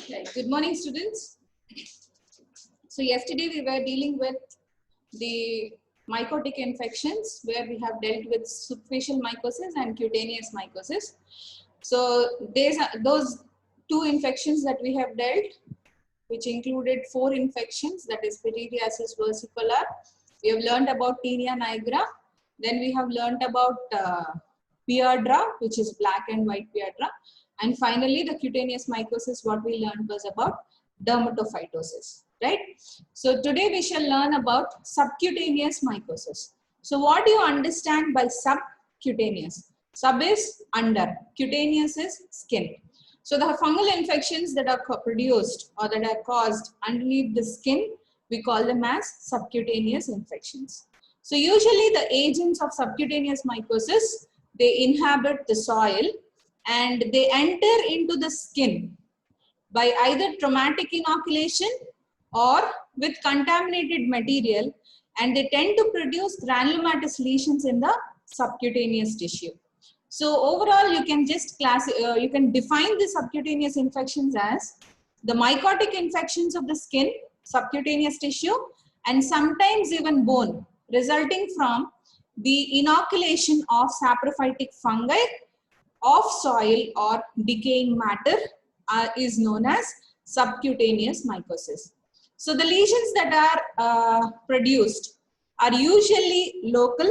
Right. Good morning, students. So yesterday we were dealing with the mycotic infections where we have dealt with superficial mycosis and cutaneous mycosis. So those two infections that we have dealt, which included 4 infections, that is pityriasis versicolor. We have learned about Taenia nigra. Then we have learned about Piedra, which is black and white Piedra. And finally, the cutaneous mycosis, what we learned was about dermatophytosis, right? So today we shall learn about subcutaneous mycosis. So what do you understand by subcutaneous? Sub is under, cutaneous is skin. So the fungal infections that are produced or that are caused underneath the skin, we call them as subcutaneous infections. So usually the agents of subcutaneous mycosis, they inhabit the soil and they enter into the skin by either traumatic inoculation or with contaminated material, and they tend to produce granulomatous lesions in the subcutaneous tissue. So overall, you can just you can define the subcutaneous infections as the mycotic infections of the skin, subcutaneous tissue, and sometimes even bone, resulting from the inoculation of saprophytic fungi of soil or decaying matter is known as subcutaneous mycosis. So the lesions that are produced are usually local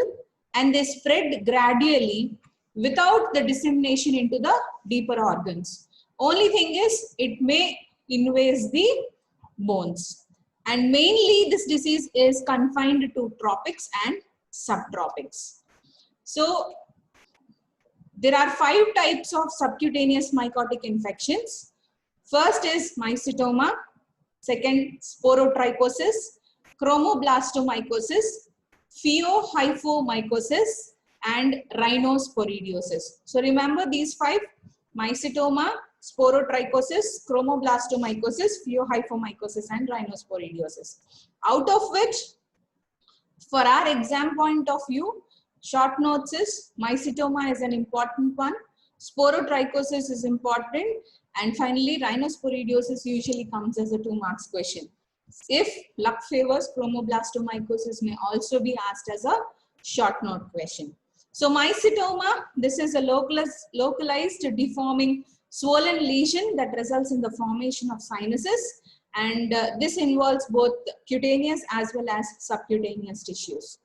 and they spread gradually without the dissemination into the deeper organs. Only thing is, it may invade the bones. And mainly this disease is confined to tropics and subtropics. So there are 5 types of subcutaneous mycotic infections. First is mycetoma, second sporotrichosis, chromoblastomycosis, pheohyphomycosis, and rhinosporidiosis. So remember these 5: mycetoma, sporotrichosis, chromoblastomycosis, pheohyphomycosis, and rhinosporidiosis. Out of which, for our exam point of view, short notes is mycetoma is an important one, sporotrichosis is important, and finally rhinosporidiosis usually comes as a 2 marks question. If luck favors, chromoblastomycosis may also be asked as a short note question. So mycetoma, this is a localized deforming swollen lesion that results in the formation of sinuses, and this involves both cutaneous as well as subcutaneous tissues.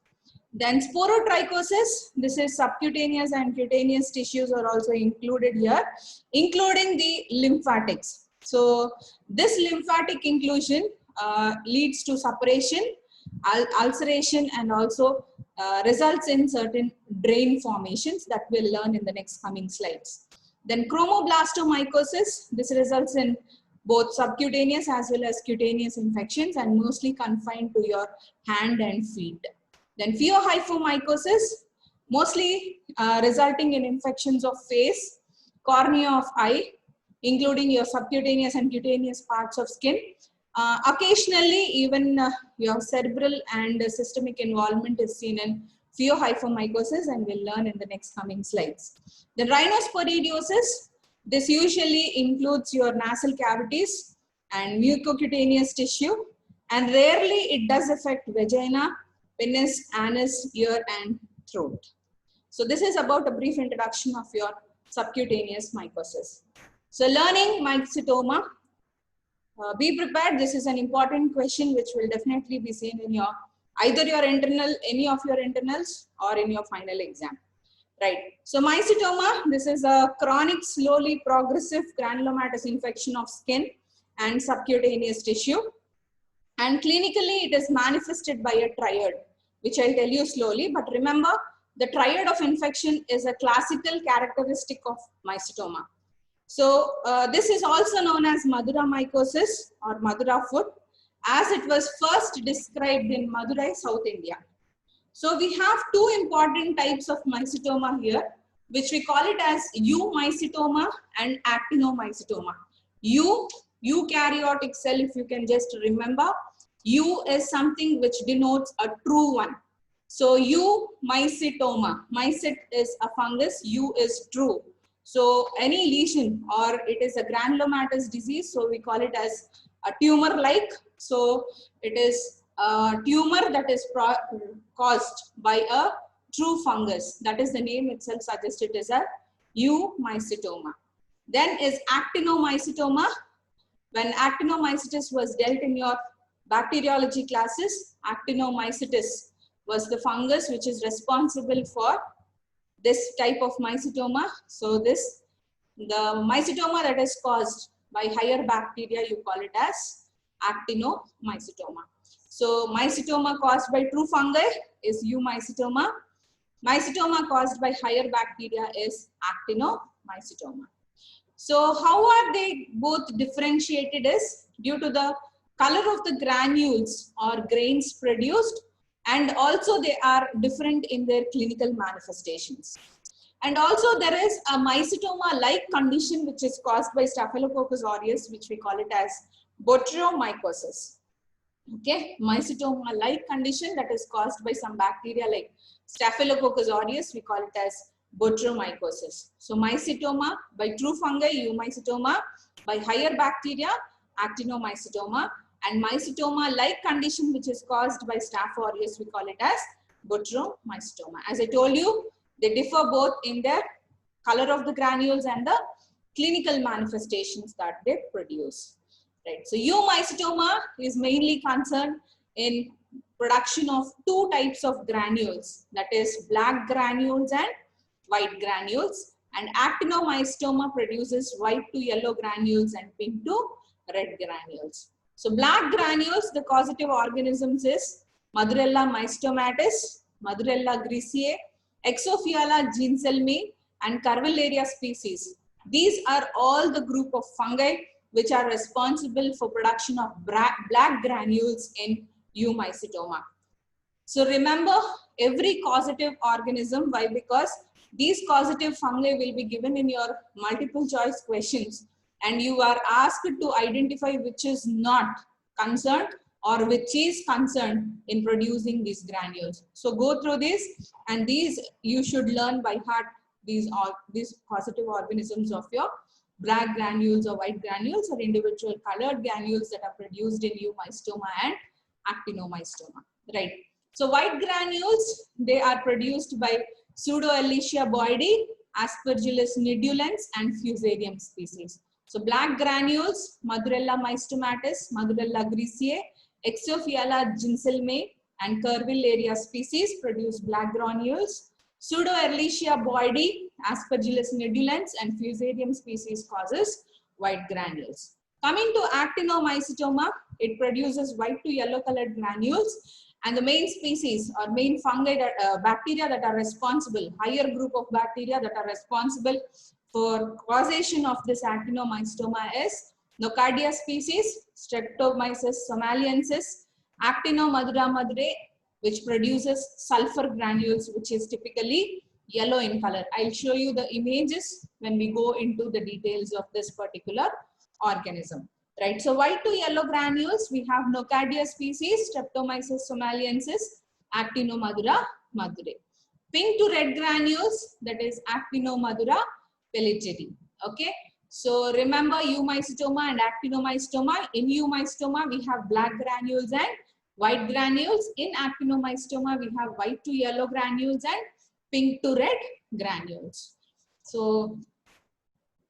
Then sporotrichosis, this is subcutaneous and cutaneous tissues are also included here, including the lymphatics. So this lymphatic inclusion leads to suppuration, ulceration, and also results in certain drain formations that we'll learn in the next coming slides. Then chromoblastomycosis, this results in both subcutaneous as well as cutaneous infections and mostly confined to your hand and feet. Then pheohyphomycosis, mostly resulting in infections of face, cornea of eye, including your subcutaneous and cutaneous parts of skin. Occasionally, even your cerebral and systemic involvement is seen in pheohyphomycosis, and we'll learn in the next coming slides. The rhinosporidiosis, this usually includes your nasal cavities and mucocutaneous tissue, and rarely it does affect vagina, penis, anus, ear, and throat. So this is about a brief introduction of your subcutaneous mycosis. So learning mycetoma, be prepared. This is an important question which will definitely be seen in your either your internal, any of your internals, or in your final exam. Right. So mycetoma, this is a chronic, slowly progressive granulomatous infection of skin and subcutaneous tissue. And clinically, it is manifested by a triad, which I'll tell you slowly. But remember, the triad of infection is a classical characteristic of mycetoma. So this is also known as Madura mycosis or Madura foot, as it was first described in Madurai, South India. So we have 2 important types of mycetoma here, which we call it as eumycetoma and actinomycetoma. Eukaryotic cell, if you can just remember, U is something which denotes a true one. So U mycetoma. Mycet is a fungus, U is true. So any lesion or it is a granulomatous disease, so we call it as a tumor-like. So it is a tumor that is caused by a true fungus. That is the name itself suggests it is a U mycetoma. Then is actinomycetoma. When actinomycetes was dealt in your bacteriology classes, actinomycetes was the fungus which is responsible for this type of mycetoma. So the mycetoma that is caused by higher bacteria, you call it as actinomycetoma. So mycetoma caused by true fungi is eumycetoma. Mycetoma caused by higher bacteria is actinomycetoma. So how are they both differentiated is due to the color of the granules or grains produced, and also they are different in their clinical manifestations. And also there is a mycetoma-like condition which is caused by Staphylococcus aureus, which we call it as botryoomycosis. Okay, mycetoma-like condition that is caused by some bacteria like Staphylococcus aureus, we call it as botryoomycosis. So mycetoma by true fungi, eumycetoma, by higher bacteria, actinomycetoma, and mycetoma-like condition which is caused by Staph aureus, we call it as botryoomycetoma. As I told you, they differ both in their color of the granules and the clinical manifestations that they produce. Right. So eumycetoma is mainly concerned in production of two types of granules, that is black granules and white granules, and actinomycetoma produces white to yellow granules and pink to red granules. So black granules, the causative organisms is Madurella mystomatis, Madurella griseae, Exophiala ginselmi, and Curvularia species. These are all the group of fungi which are responsible for production of black granules in eumycetoma. So remember every causative organism. Why? Because these causative fungi will be given in your multiple choice questions, and you are asked to identify which is not concerned or which is concerned in producing these granules. So go through this, and these you should learn by heart, these causative organisms of your black granules or white granules or individual colored granules that are produced in eumycetoma and actinomycetoma, right? So white granules, they are produced by Pseudo-Elysia boydii, Aspergillus nidulans, and Fusarium species. So black granules, Madurella mystomatis, Madurella griseae, Exophiala ginselmi, and Curvularia species produce black granules. Pseudo-Elysia boydii, Aspergillus nidulans, and Fusarium species causes white granules. Coming to actinomycetoma, it produces white to yellow colored granules, and the main species or main fungi that bacteria that are responsible, higher group of bacteria that are responsible for causation of this actinomycetoma is Nocardia species, Streptomyces somaliensis, Actinomadura madurae, which produces sulfur granules, which is typically yellow in color. I'll show you the images when we go into the details of this particular organism. Right, so white to yellow granules, we have Nocardia species, Streptomyces somaliensis, Actinomadura madurae. Pink to red granules, that is Actinomadura pelligeri. Okay, so remember eumycetoma and actinomycetoma. In eumycetoma, we have black granules and white granules. In actinomycetoma, we have white to yellow granules and pink to red granules. So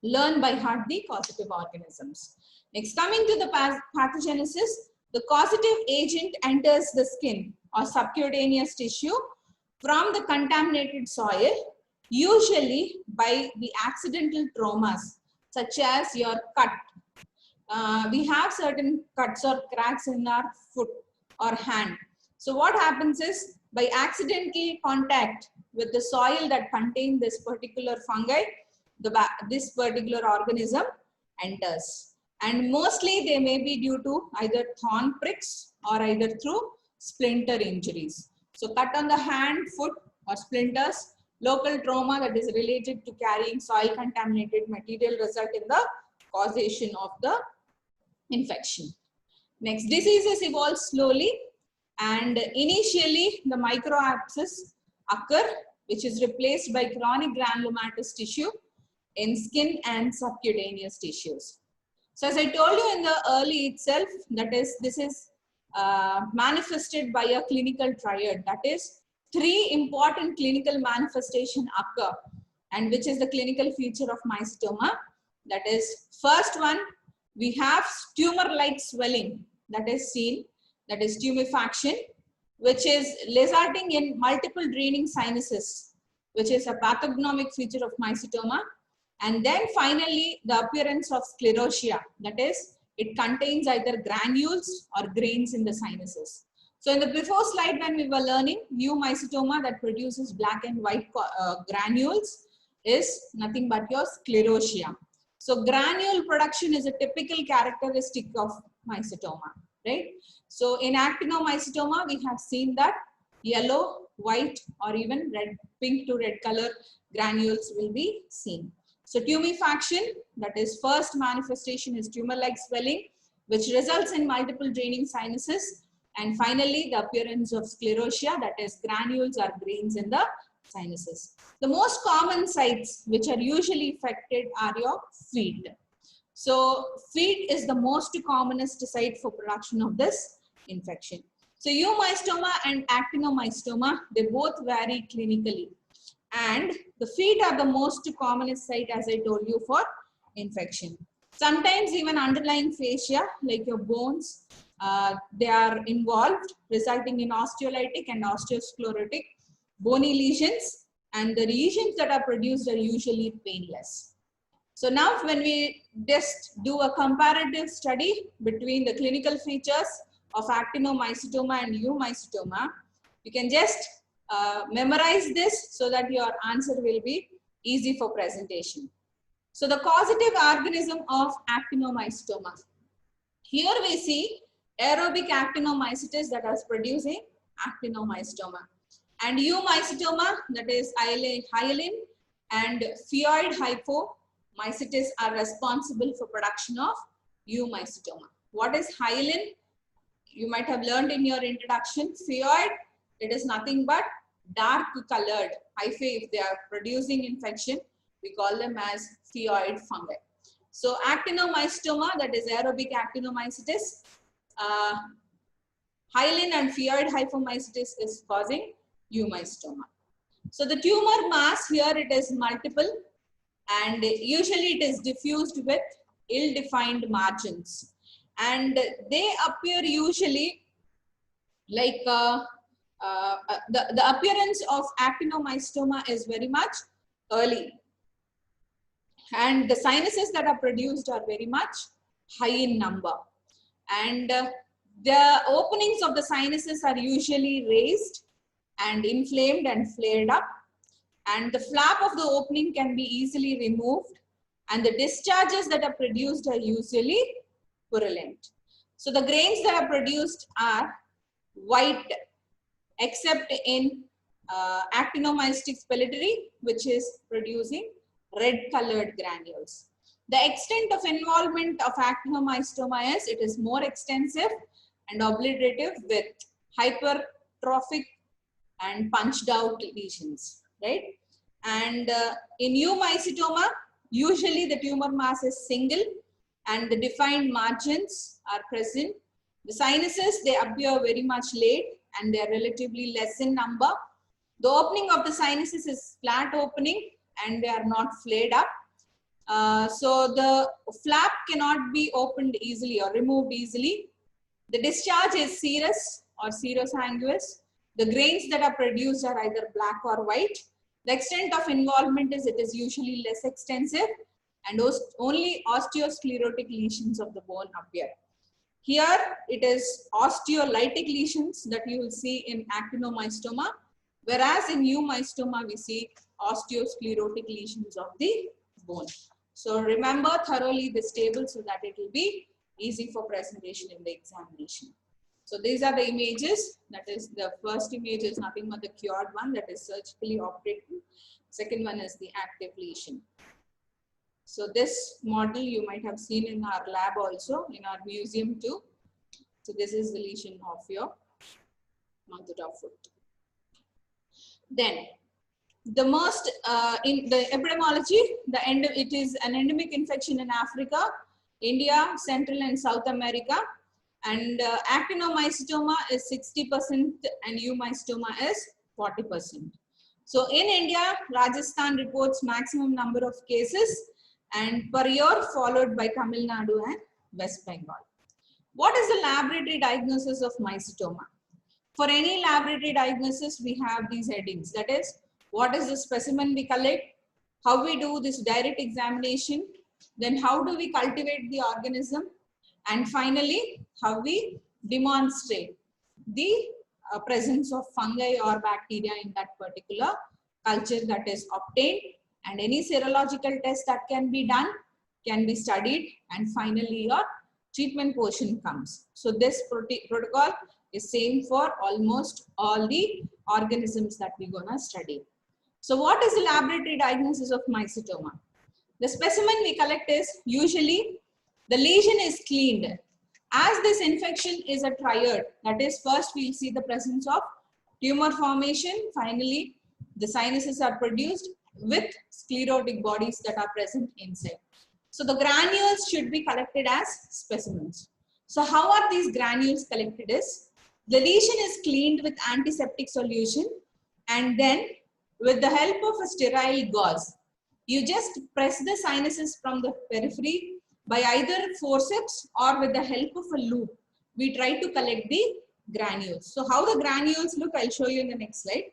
learn by heart the causative organisms. Next, coming to the pathogenesis, the causative agent enters the skin or subcutaneous tissue from the contaminated soil, usually by the accidental traumas, such as your cut. We have certain cuts or cracks in our foot or hand. So what happens is, by accidental contact with the soil that contains this particular fungi, this particular organism enters. And mostly they may be due to either thorn pricks or either through splinter injuries. So cut on the hand, foot, or splinters, local trauma that is related to carrying soil contaminated material result in the causation of the infection. Next, diseases evolve slowly, and initially the microabscess occur, which is replaced by chronic granulomatous tissue in skin and subcutaneous tissues. So as I told you in the early itself, that is, this is manifested by a clinical triad. That is, 3 important clinical manifestation occur, and which is the clinical feature of mycetoma. That is, first one, we have tumor-like swelling that is seen, that is tumefaction, which is resulting in multiple draining sinuses, which is a pathognomic feature of mycetoma. And then finally, the appearance of sclerotia, that is, it contains either granules or grains in the sinuses. So in the before slide, when we were learning new mycetoma that produces black and white granules is nothing but your sclerotia. So granule production is a typical characteristic of mycetoma, right? So in actinomycetoma, we have seen that yellow, white, or even red, pink to red color granules will be seen. So tumefaction, that is first manifestation is tumor-like swelling, which results in multiple draining sinuses. And finally, the appearance of sclerotia, that is granules or grains in the sinuses. The most common sites which are usually affected are your feet. So feet is the most commonest site for production of this infection. So eumycetoma and actinomycetoma, they both vary clinically. And the feet are the most commonest site, as I told you, for infection. Sometimes even underlying fascia, like your bones, they are involved, resulting in osteolytic and osteosclerotic bony lesions, and the lesions that are produced are usually painless. So now when we just do a comparative study between the clinical features of actinomycetoma and eumycetoma, you can just memorize this so that your answer will be easy for presentation. So the causative organism of actinomycetoma. Here we see aerobic actinomycetes that is producing actinomycetoma. And eumycetoma, that is hyalin and phioid hypomycetes are responsible for production of eumycetoma. What is hyalin? You might have learned in your introduction. Phioid, it is nothing but dark colored hyphae. If they are producing infection, we call them as phioid fungi. So actinomycetoma, that is aerobic actinomycetes, hyalin and phioid hypomycetes is causing eumycetoma. So the tumor mass here, it is multiple, and usually it is diffused with ill-defined margins, and they appear usually like the appearance of actinomycetoma is very much early, and the sinuses that are produced are very much high in number, and the openings of the sinuses are usually raised and inflamed and flared up, and the flap of the opening can be easily removed, and the discharges that are produced are usually purulent. So the grains that are produced are white, except in actinomycetes pellidary, which is producing red colored granules. The extent of involvement of actinomycetoma is, it is more extensive and obliterative with hypertrophic and punched out lesions, right? And in eumycetoma, usually the tumor mass is single and the defined margins are present. The sinuses, they appear very much late and they are relatively less in number. The opening of the sinuses is flat opening and they are not flared up. So the flap cannot be opened easily or removed easily. The discharge is serous or serosanguous. The grains that are produced are either black or white. The extent of involvement is, it is usually less extensive, and only osteosclerotic lesions of the bone appear. Here it is osteolytic lesions that you will see in actinomycetoma, whereas in eumycetoma we see osteosclerotic lesions of the bone. So remember thoroughly this table so that it will be easy for presentation in the examination. So these are the images. That is, the first image is nothing but the cured one, that is surgically operated. Second one is the active lesion. So this model you might have seen in our lab also, in our museum too. So this is the lesion of your mouth or foot. Then the most in the epidemiology, it is an endemic infection in Africa, India, Central and South America, and actinomycetoma is 60% and eumycetoma is 40%. So in India, Rajasthan reports maximum number of cases and per year, followed by Tamil Nadu and West Bengal. What is the laboratory diagnosis of mycetoma? For any laboratory diagnosis, we have these headings. That is, what is the specimen we collect, how we do this direct examination, then how do we cultivate the organism, and finally, how we demonstrate the presence of fungi or bacteria in that particular culture that is obtained, and any serological test that can be done, can be studied, and finally your treatment portion comes. So this protocol is same for almost all the organisms that we're gonna study. So what is the laboratory diagnosis of mycetoma? The specimen we collect is usually the lesion is cleaned. As this infection is a triad, that is, first we'll see the presence of tumor formation, finally the sinuses are produced with sclerotic bodies that are present inside. So the granules should be collected as specimens. So how are these granules collected is, the lesion is cleaned with antiseptic solution, and then with the help of a sterile gauze, you just press the sinuses from the periphery by either forceps or with the help of a loop. We try to collect the granules. So how the granules look, I'll show you in the next slide.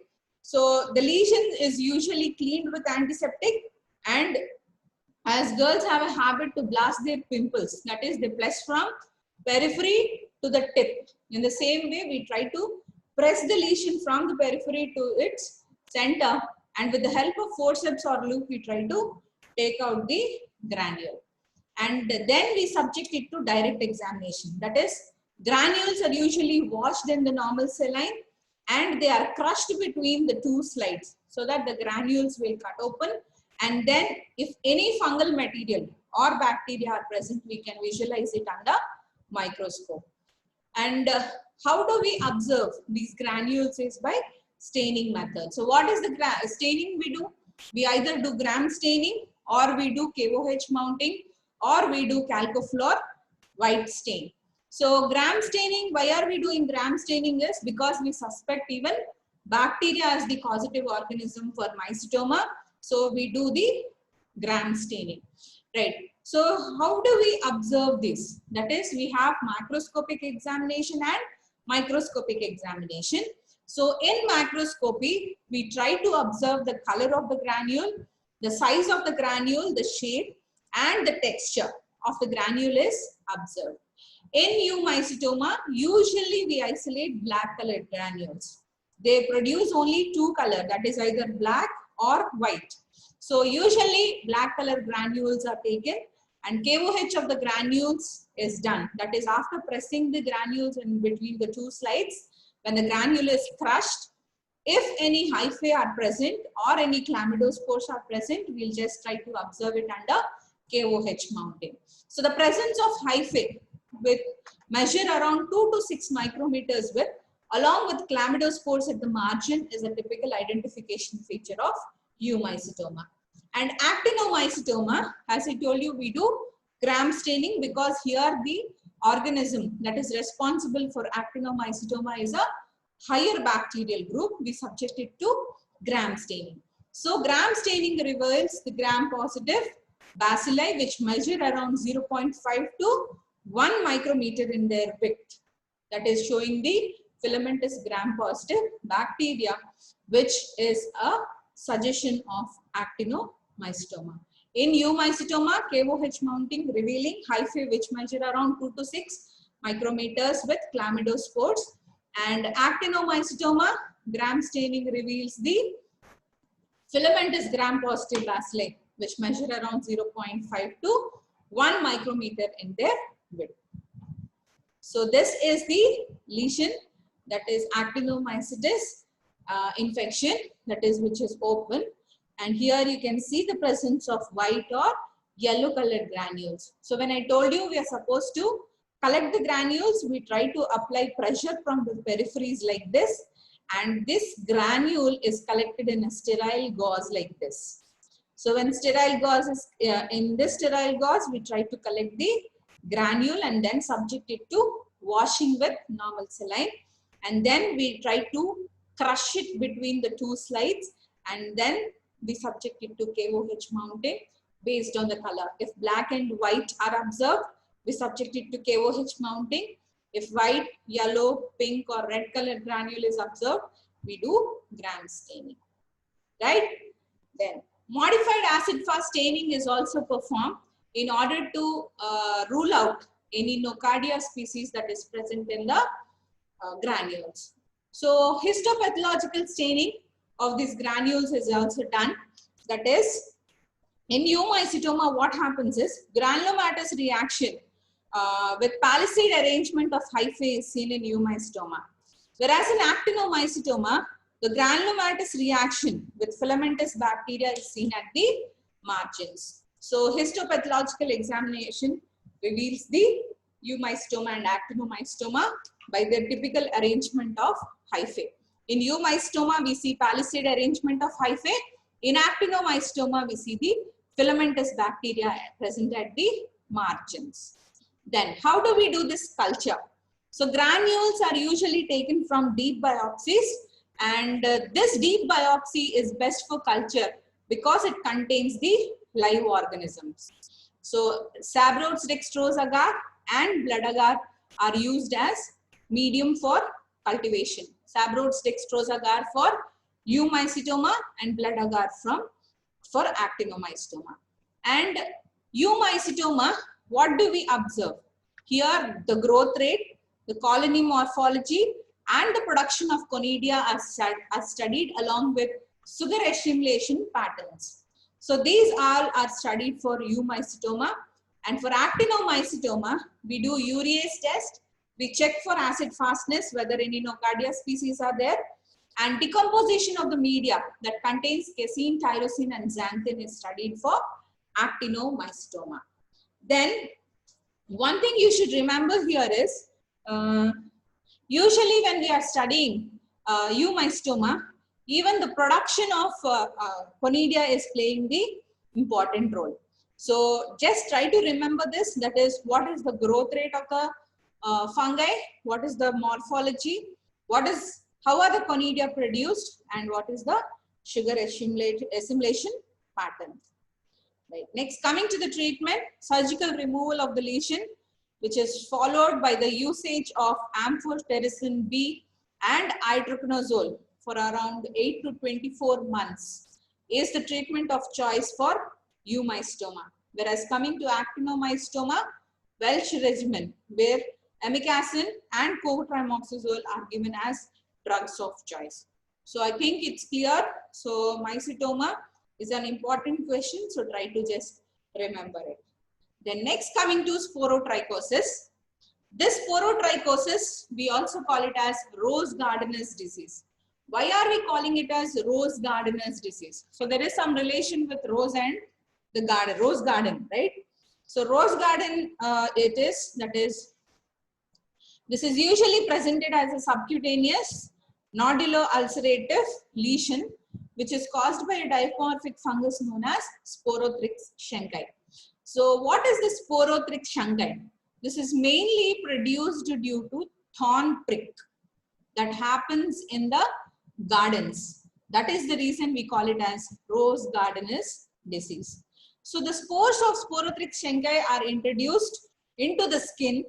So the lesion is usually cleaned with antiseptic, and as girls have a habit to blast their pimples, that is, they press from periphery to the tip. In the same way, we try to press the lesion from the periphery to its center, and with the help of forceps or loop, we try to take out the granule. And then we subject it to direct examination. That is, granules are usually washed in the normal saline and they are crushed between the two slides so that the granules will cut open. And then if any fungal material or bacteria are present, we can visualize it under microscope. And how do we observe these granules is by staining method. So what is the staining we do? We either do gram staining, or we do KOH mounting, or we do chalcofluor white stain. So gram staining, why are we doing gram staining is because we suspect even bacteria as the causative organism for mycetoma. So we do the gram staining, right? So how do we observe this? That is, we have macroscopic examination and microscopic examination. So in macroscopy, we try to observe the color of the granule, the size of the granule, the shape, and the texture of the granule is observed. In eumycetoma, usually we isolate black colored granules. They produce only two colors, that is either black or white. So usually black color granules are taken and KOH of the granules is done. That is, after pressing the granules in between the two slides, when the granule is crushed, if any hyphae are present or any chlamydospores are present, we'll just try to observe it under KOH mounting. So the presence of hyphae with measure around 2 to 6 micrometers width along with chlamydospores at the margin is a typical identification feature of eumycetoma. And actinomycetoma, as I told you, we do gram staining because here the organism that is responsible for actinomycetoma is a higher bacterial group. We subject it to gram staining. So gram staining reveals the gram positive bacilli which measure around 0.5 to 1 micrometer in their width. That is showing the filamentous gram positive bacteria, which is a suggestion of actinomycetoma. In eumycetoma, KOH mounting revealing hyphae which measure around 2 to 6 micrometers with chlamydospores. And actinomycetoma, gram staining reveals the filamentous gram positive bacilli which measure around 0.5 to 1 micrometer in their width. So this is the lesion, that is actinomycetes infection, that is which is open, and here you can see the presence of white or yellow colored granules. So when I told you we are supposed to collect the granules, we try to apply pressure from the peripheries like this, and this granule is collected in a sterile gauze like this. So when sterile gauze is, in this sterile gauze, we try to collect the granule and then subject it to washing with normal saline. And then we try to crush it between the two slides, and then we subject it to KOH mounting based on the color. If black and white are observed, we subject it to KOH mounting. If white, yellow, pink or red colored granule is observed, we do gram staining, right? Then modified acid-fast staining is also performed in order to rule out any Nocardia species that is present in the granules. So histopathological staining of these granules is also done. That is, in eumycetoma, what happens is granulomatous reaction with palisade arrangement of hyphae is seen in eumycetoma. Whereas in actinomycetoma, the granulomatous reaction with filamentous bacteria is seen at the margins. So histopathological examination reveals the eumycetoma and actinomycetoma by their typical arrangement of hyphae. In eumycetoma, we see palisade arrangement of hyphae. In actinomycetoma, we see the filamentous bacteria present at the margins. Then, how do we do this culture? So, granules are usually taken from deep biopsies, and this deep biopsy is best for culture because it contains the live organisms. So, Sabrow's dextrose agar and blood agar are used as medium for cultivation. Sabrow's dextrose agar for eumycetoma and blood agar for actinomycetoma. And eumycetoma, what do we observe? Here, the growth rate, the colony morphology, and the production of conidia are studied along with sugar assimilation patterns. So these all are studied for eumycetoma. And for actinomycetoma, we do urease test. We check for acid fastness, whether any Nocardia species are there. And decomposition of the media that contains casein, tyrosine, and xanthin is studied for actinomycetoma. Then, one thing you should remember here is, usually when we are studying eumycetoma, even the production of conidia is playing the important role. So just try to remember this, that is, what is the growth rate of the fungi, what is the morphology, how are the conidia produced, and what is the sugar assimilation pattern. Right. Next, coming to the treatment, surgical removal of the lesion, which is followed by the usage of amphotericin B and itraconazole for around 8 to 24 months, is the treatment of choice for eumycetoma. Whereas coming to actinomycetoma, Welch regimen, where amikacin and cotrimoxazole are given as drugs of choice. So I think it's clear. So mycetoma is an important question, so try to just remember it. Then next, coming to sporotrichosis. This sporotrichosis, we also call it as rose gardener's disease. Why are we calling it as rose gardener's disease? So there is some relation with rose and the garden, rose garden, right? So rose garden, this is usually presented as a subcutaneous nodulo-ulcerative lesion, which is caused by a dimorphic fungus known as Sporothrix shenkai. So what is the Sporothrix shenkai? This is mainly produced due to thorn prick that happens in the gardens. That is the reason we call it as rose gardener's disease. So the spores of Sporothrix shenkai are introduced into the skin,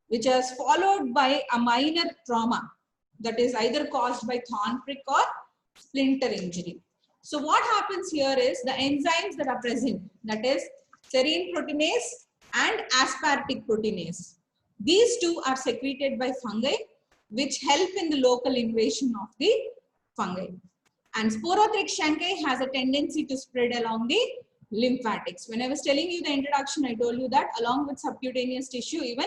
which is followed by a minor trauma that is either caused by thorn prick or splinter injury. So what happens here is the enzymes that are present, that is serine proteinase and aspartic proteinase. These two are secreted by fungi, which help in the local invasion of the fungi. And Sporothrix shenkai has a tendency to spread along the lymphatics. When I was telling you the introduction, I told you that along with subcutaneous tissue, even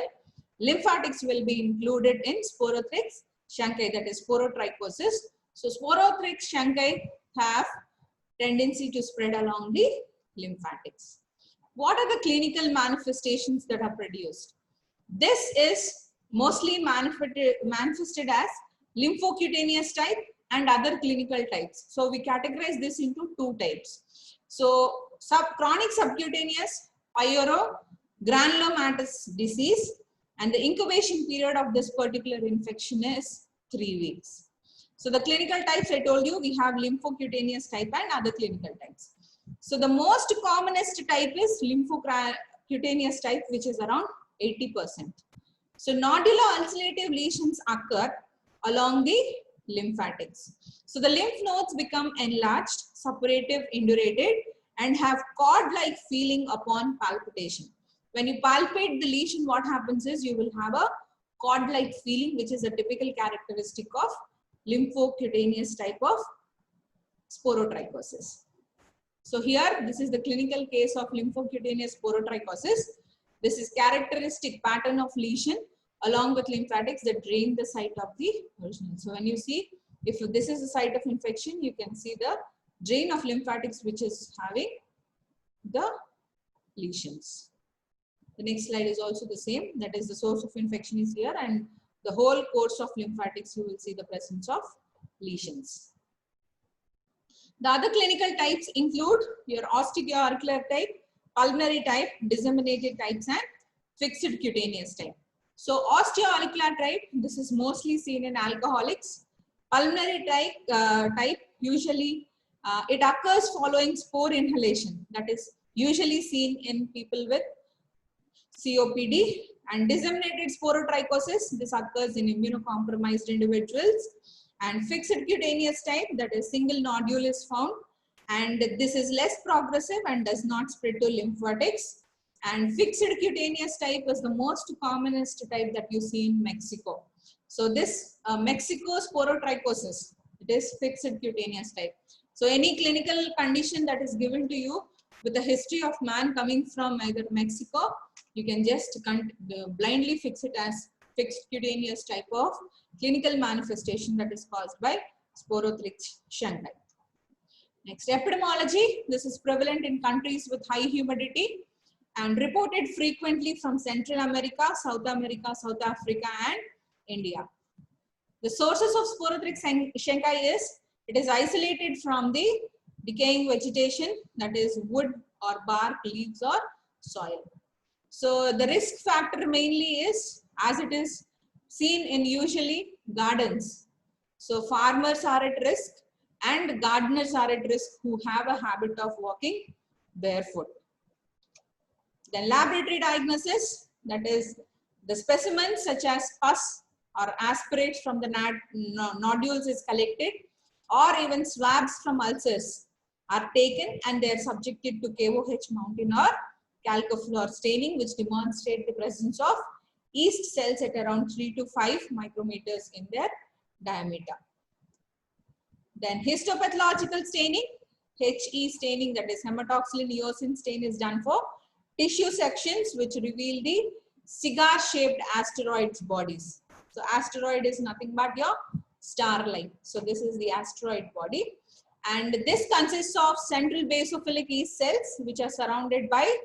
lymphatics will be included in Sporothrix shenkai, that is sporotrichosis. So Sporothrix shenkai have tendency to spread along the lymphatics. What are the clinical manifestations that are produced? This is mostly manifested as lymphocutaneous type and other clinical types. So we categorize this into two types. So chronic subcutaneous pyogrogranulomatous disease, and the incubation period of this particular infection is 3 weeks. So the clinical types I told you, we have lymphocutaneous type and other clinical types. So the most commonest type is lymphocutaneous type, which is around 80%. So nodular ulcerative lesions occur along the lymphatics. So the lymph nodes become enlarged, suppurative, indurated, and have cord-like feeling upon palpation. When you palpate the lesion, what happens is you will have a cord-like feeling, which is a typical characteristic of lymphocutaneous type of sporotrichosis. So here, this is the clinical case of lymphocutaneous sporotrichosis. This is characteristic pattern of lesion along with lymphatics that drain the site of the original. So when you see, if this is the site of infection, you can see the drain of lymphatics which is having the lesions. The next slide is also the same. That is, the source of infection is here, and the whole course of lymphatics, you will see the presence of lesions. The other clinical types include your osteoauricular type, pulmonary type, disseminated types, and fixed cutaneous type. So osteoauricular type, this is mostly seen in alcoholics. Pulmonary type usually it occurs following spore inhalation, that is usually seen in people with COPD. And disseminated sporotrichosis, this occurs in immunocompromised individuals. And fixed cutaneous type, that is single nodule is found, and this is less progressive and does not spread to lymphatics. And fixed cutaneous type is the most commonest type that you see in Mexico. So this Mexico sporotrichosis, it is fixed cutaneous type. So any clinical condition that is given to you with a history of man coming from either Mexico, you can just blindly fix it as fixed cutaneous type of clinical manifestation that is caused by Sporothrix shankai. Next, epidemiology. This is prevalent in countries with high humidity and reported frequently from Central America, South Africa, and India. The sources of Sporothrix shankai is, it is isolated from the decaying vegetation, that is wood or bark, leaves or soil. So the risk factor mainly is, as it is seen in usually gardens. So farmers are at risk and gardeners are at risk who have a habit of walking barefoot. Then laboratory diagnosis, that is the specimens such as pus or aspirates from the nodules is collected, or even swabs from ulcers are taken and they are subjected to KOH mountain or calcofluor staining, which demonstrate the presence of yeast cells at around 3 to 5 micrometers in their diameter. Then histopathological staining, HE staining, that is hematoxylin eosin stain, is done for tissue sections which reveal the cigar-shaped asteroids bodies. So asteroid is nothing but your star-like. So this is the asteroid body, and this consists of central basophilic yeast cells which are surrounded by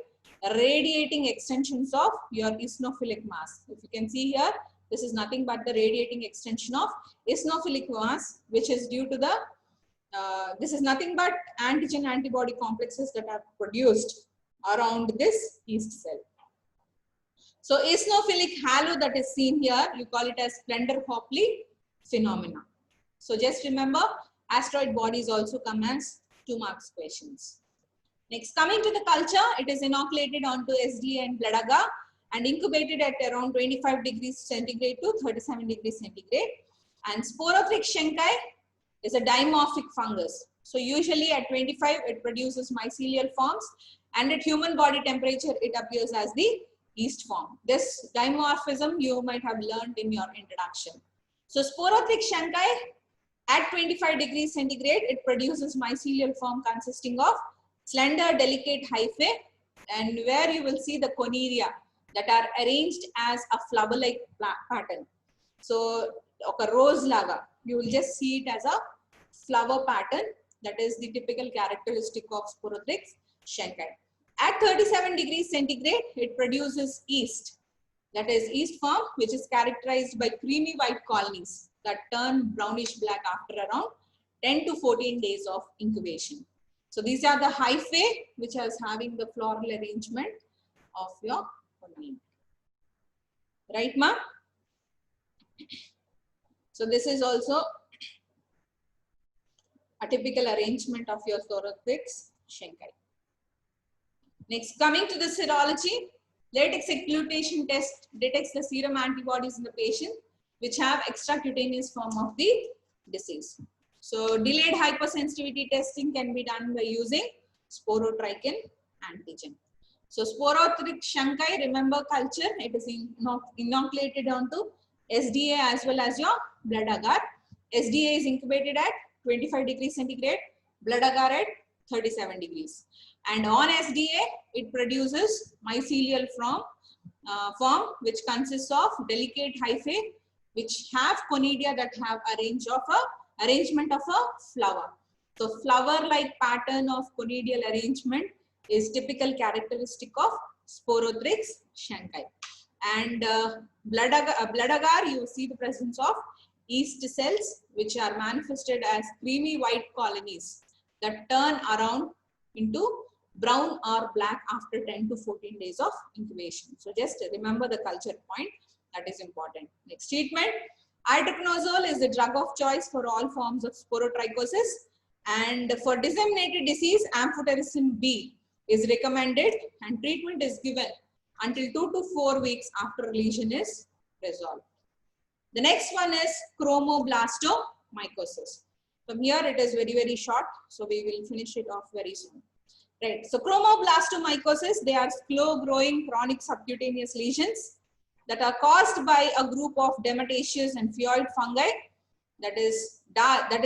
radiating extensions of your eosinophilic mass. If you can see here, this is nothing but the radiating extension of eosinophilic mass, which is due to the, this is nothing but antigen antibody complexes that are produced around this yeast cell. So eosinophilic halo that is seen here, you call it as Splender-Hopley phenomena. So just remember, asteroid bodies also come as 2 marks questions. Next, coming to the culture, it is inoculated onto SDA and blood agar and incubated at around 25 degrees centigrade to 37 degrees centigrade. And Sporothrix shankai is a dimorphic fungus. So usually at 25, it produces mycelial forms, and at human body temperature, it appears as the yeast form. This dimorphism you might have learned in your introduction. So Sporothrix shankai at 25 degrees centigrade, it produces mycelial form consisting of slender, delicate hyphae, and where you will see the coneria that are arranged as a flower-like pattern. So, okay, rose laga, you will just see it as a flower pattern. That is the typical characteristic of Sporothrix shankai. At 37 degrees centigrade, it produces yeast. that is yeast form, which is characterized by creamy white colonies that turn brownish black after around 10 to 14 days of incubation. So these are the hyphae which is having the floral arrangement of your colony. Right, ma? So this is also a typical arrangement of your Thorathrix schenki. Next, coming to the serology, latex egglutation test detects the serum antibodies in the patient which have extracutaneous form of the disease. So delayed hypersensitivity testing can be done by using sporotrichin antigen. So Sporothrix schenki, remember culture, it is inoculated onto SDA as well as your blood agar. SDA is incubated at 25 degrees centigrade, blood agar at 37 degrees. And on SDA, it produces mycelial form which consists of delicate hyphae which have conidia that have arrangement of a flower. So flower-like pattern of conidial arrangement is typical characteristic of Sporothrix schenki. And blood agar, you see the presence of yeast cells which are manifested as creamy white colonies that turn around into brown or black after 10 to 14 days of incubation. So just remember the culture point, that is important. Next treatment, itraconazole is the drug of choice for all forms of sporotrichosis, and for disseminated disease, amphotericin B is recommended and treatment is given until 2 to 4 weeks after lesion is resolved. The next one is chromoblastomycosis. From here it is very short, so we will finish it off very soon. Right. So chromoblastomycosis, they are slow growing chronic subcutaneous lesions that are caused by a group of demataceous and phioid fungi that is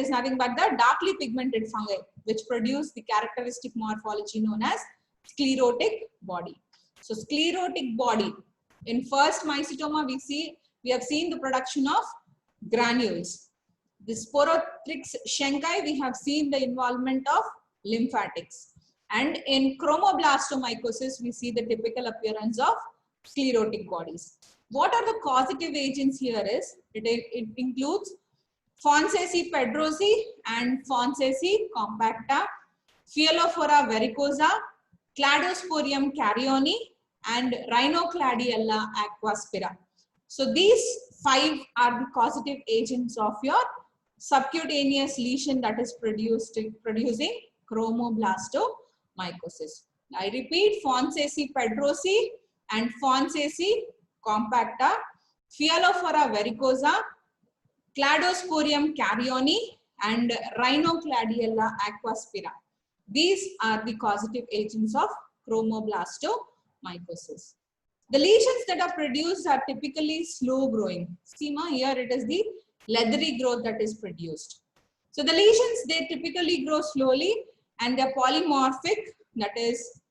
nothing but the darkly pigmented fungi which produce the characteristic morphology known as sclerotic body. So sclerotic body, in first mycetoma we have seen the production of granules. The Sporothrix schenki, we have seen the involvement of lymphatics. And in chromoblastomycosis, we see the typical appearance of sclerotic bodies. What are the causative agents here is, it includes Fonsacea pedrosi and Fonsacea compacta, Phyllophora varicosa, Cladosporium carioni, and Rhinocladiella aquaspira. So these 5 are the causative agents of your subcutaneous lesion that is producing chromoblastomycosis. I repeat, Fonsacea pedrosi and Fonsacea compacta, Phyllophora varicosa, Cladosporium carioni, and Rhinocladiella aquaspira. These are the causative agents of chromoblastomycosis. The lesions that are produced are typically slow growing. See ma, here it is the leathery growth that is produced. So the lesions, they typically grow slowly and they are polymorphic, that is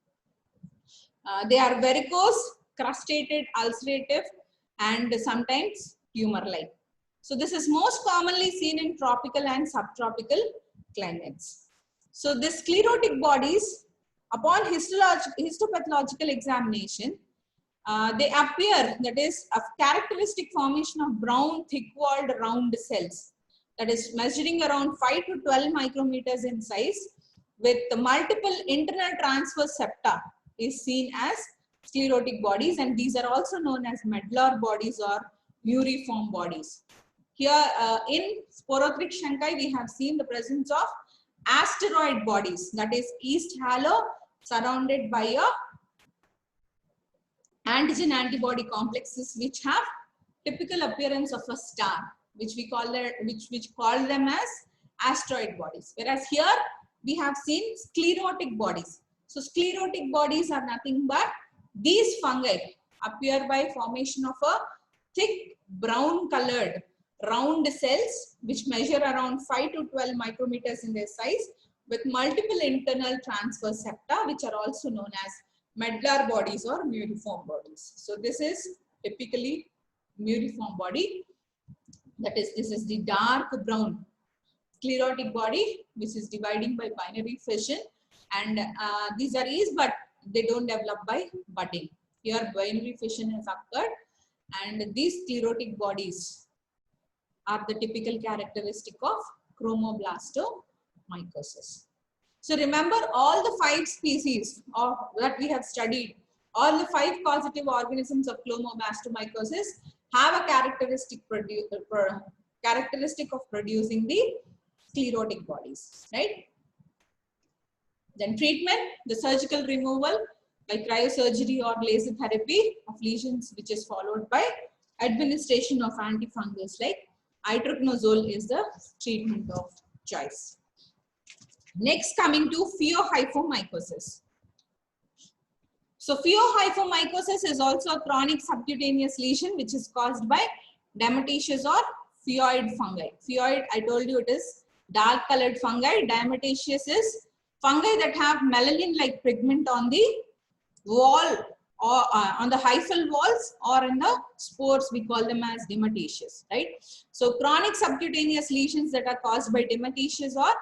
they are varicose, crustated, ulcerative, and sometimes tumor-like. So this is most commonly seen in tropical and subtropical climates. So the sclerotic bodies, upon histopathological examination, they appear, that is a characteristic formation of brown thick-walled round cells that is measuring around 5 to 12 micrometers in size with the multiple internal transverse septa is seen as sclerotic bodies, and these are also known as medlar bodies or muriform bodies. Here in Sporothrix schenki, we have seen the presence of asteroid bodies, that is yeast halo surrounded by a antigen antibody complexes which have typical appearance of a star, which we call them as asteroid bodies. Whereas here we have seen sclerotic bodies. So sclerotic bodies are nothing but these fungi appear by formation of a thick brown colored round cells which measure around 5 to 12 micrometers in their size with multiple internal transverse septa, which are also known as medlar bodies or muriform bodies. So this is typically muriform body. That is, this is the dark brown sclerotic body which is dividing by binary fission, and these are yeast but they don't develop by budding. Here binary fission has occurred And these sclerotic bodies are the typical characteristic of chromoblastomycosis. So remember, all the 5 species of that we have studied, all the 5 causative organisms of chromoblastomycosis have a characteristic of producing the sclerotic bodies, right? Then treatment, the surgical removal by cryosurgery or laser therapy of lesions, which is followed by administration of antifungals like itraconazole is the treatment of choice. Next, coming to pheohyphomycosis. So pheohyphomycosis is also a chronic subcutaneous lesion which is caused by diatomaceous or pheoid fungi. Pheoid, I told you, it is dark colored fungi. Diatomaceous is fungi that have melanin-like pigment on the wall or on the hyphal walls, or in the spores we call them as diatomaceous, right? So chronic subcutaneous lesions that are caused by diatomaceous or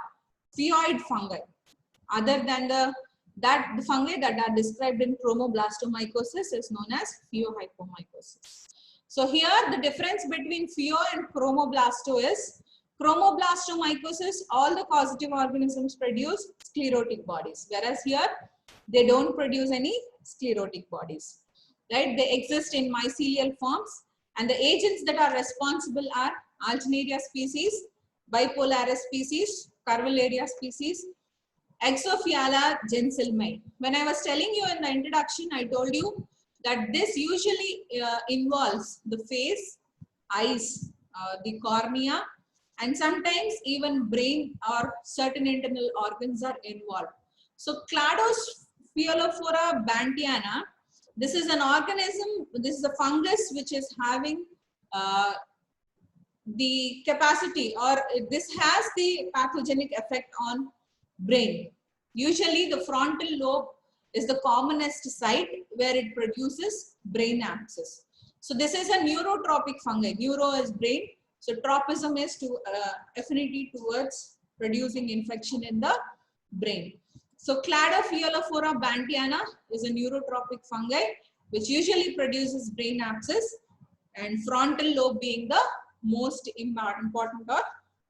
pheoid fungi, other than the fungi that are described in chromoblastomycosis, is known as pheohyphomycosis. So here the difference between pheo and chromoblasto is, chromoblastomycosis, all the causative organisms produce sclerotic bodies, whereas here they don't produce any sclerotic bodies, right? They exist in mycelial forms, and the agents that are responsible are Alternaria species, Bipolaris species, Carvelaria species, Exophiala gensilmai. When I was telling you in the introduction, I told you that this usually involves the face, eyes, the cornea, and sometimes even brain or certain internal organs are involved. So Cladosphelophora bantiana, this is an organism, this is a fungus which is having the capacity, or this has the pathogenic effect on brain. Usually the frontal lobe is the commonest site where it produces brain abscess. So this is a neurotropic fungi. Neuro is brain. So tropism is to affinity towards producing infection in the brain. So Cladosphelophora bantiana is a neurotropic fungi which usually produces brain abscess, and frontal lobe being the most important or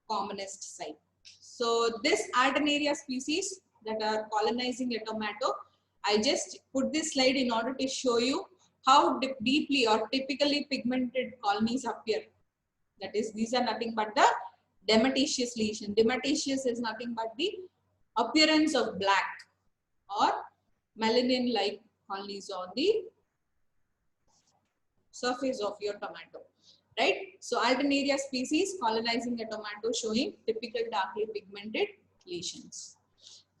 commonest site. So this Alternaria species that are colonizing a tomato, I just put this slide in order to show you how deeply or typically pigmented colonies appear. That is, these are nothing but the diatomaceous lesion. Diatomaceous is nothing but the appearance of black or melanin-like colonies on the surface of your tomato, right? So Alternaria species colonizing a tomato, showing typical darkly pigmented lesions.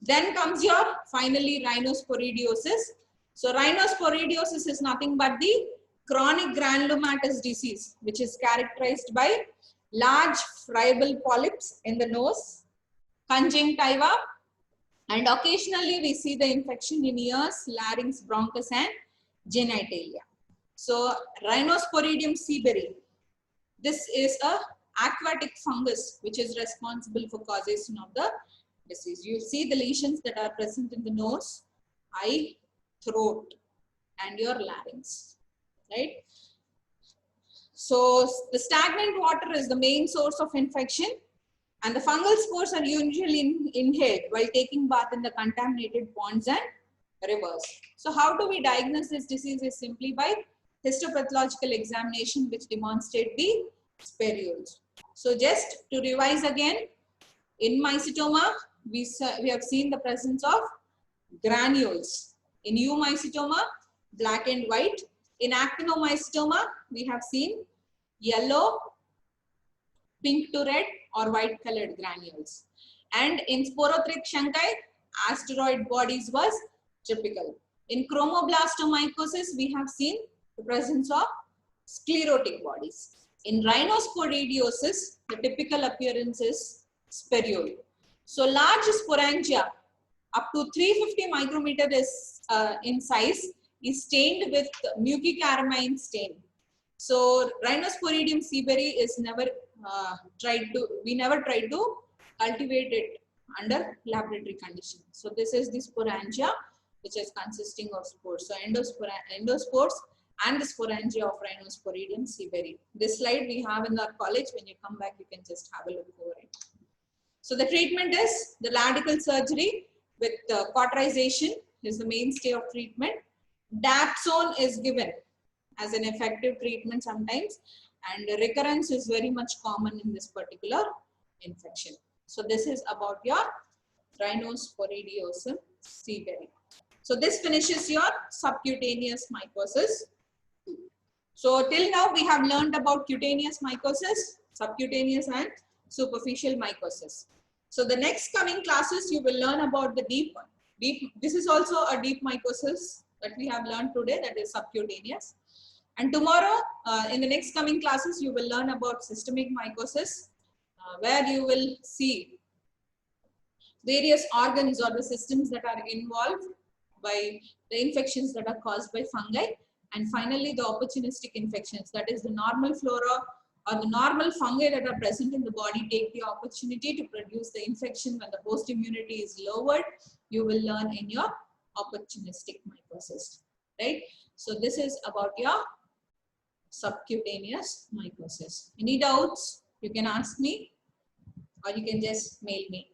Then comes your finally rhinosporidiosis. So rhinosporidiosis is nothing but the chronic granulomatous disease which is characterized by large friable polyps in the nose, conjunctiva, and occasionally we see the infection in ears, larynx, bronchus, and genitalia. So Rhinosporidium seaberi, this is a aquatic fungus which is responsible for causation of the disease. You see the lesions that are present in the nose, eye, throat, and your larynx, right? So the stagnant water is the main source of infection, and the fungal spores are usually inhaled while taking bath in the contaminated ponds and rivers. So how do we diagnose this disease? Is simply by histopathological examination which demonstrate the spherules. So just to revise again, in mycetoma, we have seen the presence of granules. In eumycetoma, black and white. In actinomycetoma, we have seen yellow, pink to red, or white colored granules. And in Sporothrix shankai, asteroid bodies was typical. In chromoblastomycosis, we have seen the presence of sclerotic bodies. In rhinosporidiosis, the typical appearance is spherule. So large sporangia up to 350 micrometer is in size is stained with mucicarmine stain. So Rhinosporidium seaberi is never we never tried to cultivate it under laboratory conditions. So this is the sporangia which is consisting of spores. So endospores and the sporangia of Rhinosporidium seaveri. This slide we have in our college. When you come back, you can just have a look over it. So the treatment is the radical surgery with cauterization is the mainstay of treatment. Dapsone is given as an effective treatment sometimes, and recurrence is very much common in this particular infection. So this is about your Rhinosporidiosum seaveri. So this finishes your subcutaneous mycosis. So till now we have learned about cutaneous mycosis, subcutaneous and superficial mycosis. So the next coming classes you will learn about the deep one. This is also a deep mycosis that we have learned today, that is subcutaneous. And tomorrow in the next coming classes you will learn about systemic mycosis, where you will see various organs or the systems that are involved by the infections that are caused by fungi. And finally, the opportunistic infections, that is the normal flora or the normal fungi that are present in the body take the opportunity to produce the infection when the host immunity is lowered. You will learn in your opportunistic mycosis, right? So this is about your subcutaneous mycosis. Any doubts? You can ask me or you can just mail me.